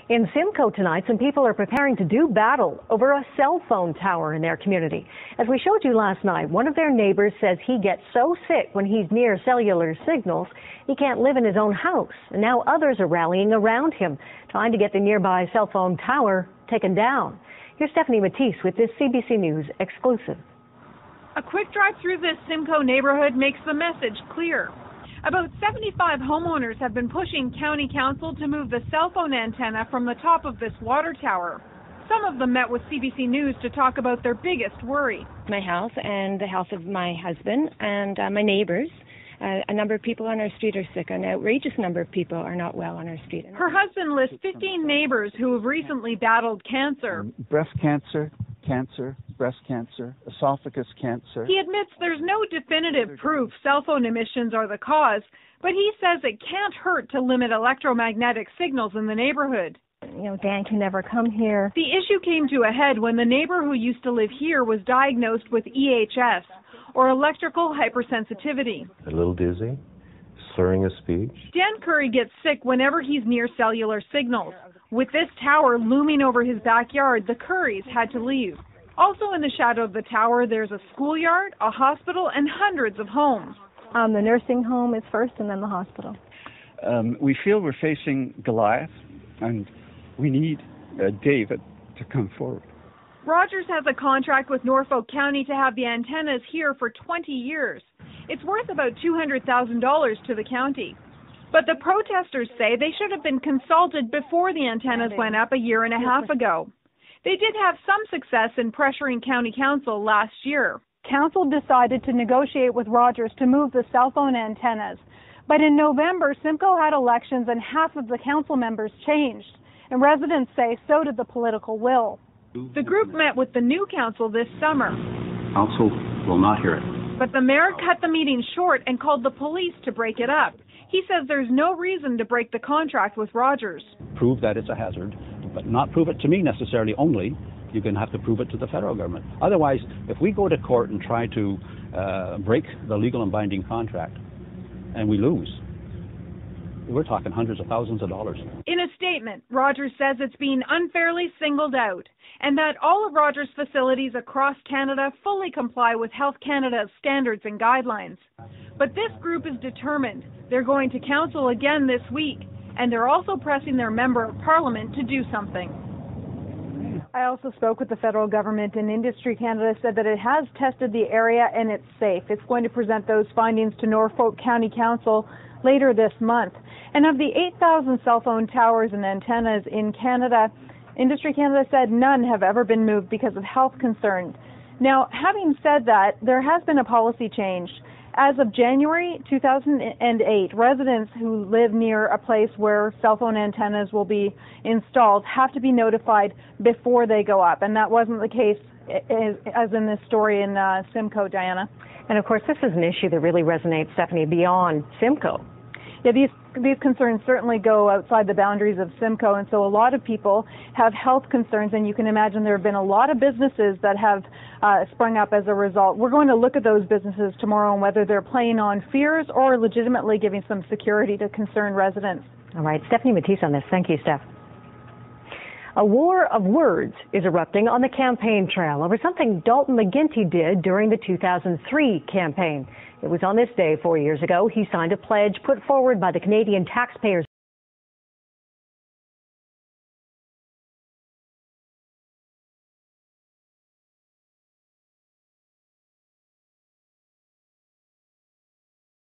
In Simcoe tonight, some people are preparing to do battle over a cell phone tower in their community. As we showed you last night, one of their neighbors says he gets so sick when he's near cellular signals, he can't live in his own house. And now others are rallying around him, trying to get the nearby cell phone tower taken down. Here's Stephanie Matisse with this CBC News exclusive. A quick drive through this Simcoe neighborhood makes the message clear. About 75 homeowners have been pushing County Council to move the cell phone antenna from the top of this water tower. Some of them met with CBC News to talk about their biggest worry. My house and the house of my husband and my neighbors. A number of people on our street are sick. An outrageous number of people are not well on our street. Her husband lists 15 neighbors who have recently battled cancer. Breast cancer, breast cancer, esophagus cancer. He admits there's no definitive proof cell phone emissions are the cause, but he says it can't hurt to limit electromagnetic signals in the neighborhood. Dan can never come here. The issue came to a head when the neighbor who used to live here was diagnosed with EHS, or electrical hypersensitivity. A little dizzy, slurring of speech. Dan Curry gets sick whenever he's near cellular signals. With this tower looming over his backyard, the Currys had to leave. Also in the shadow of the tower, there's a schoolyard, a hospital, and hundreds of homes. The nursing home is first and then the hospital. We feel we're facing Goliath, and we need David to come forward. Rogers has a contract with Norfolk County to have the antennas here for 20 years. It's worth about $200,000 to the county. But the protesters say they should have been consulted before the antennas went up a year and a half ago. They did have some success in pressuring County Council last year. Council decided to negotiate with Rogers to move the cell phone antennas. But in November, Simcoe had elections and half of the council members changed. And residents say so did the political will. The group met with the new council this summer. Council will not hear it. But the mayor cut the meeting short and called the police to break it up. He says there's no reason to break the contract with Rogers. Prove that it's a hazard, but not prove it to me necessarily only. You're going to have to prove it to the federal government. Otherwise, if we go to court and try to break the legal and binding contract and we lose, we're talking hundreds of thousands of dollars. In a statement, Rogers says it's being unfairly singled out and that all of Rogers' facilities across Canada fully comply with Health Canada's standards and guidelines. But this group is determined. They're going to council again this week, and they're also pressing their member of parliament to do something. I also spoke with the federal government, and Industry Canada said that it has tested the area and it's safe. It's going to present those findings to Norfolk County Council later this month. And of the 8,000 cell phone towers and antennas in Canada, Industry Canada said none have ever been moved because of health concerns. Now, having said that, there has been a policy change. As of January 2008, residents who live near a place where cell phone antennas will be installed have to be notified before they go up, and that wasn't the case as in this story in Simcoe, Diana. And of course, this is an issue that really resonates, Stephanie, beyond Simcoe. Yeah, these concerns certainly go outside the boundaries of Simcoe, and so a lot of people have health concerns, and you can imagine there have been a lot of businesses that have sprung up as a result. We're going to look at those businesses tomorrow and whether they're playing on fears or legitimately giving some security to concerned residents. All right, Stephanie Matisse on this. Thank you, Steph. A war of words is erupting on the campaign trail over something Dalton McGuinty did during the 2003 campaign. It was on this day 4 years ago he signed a pledge put forward by the Canadian Taxpayers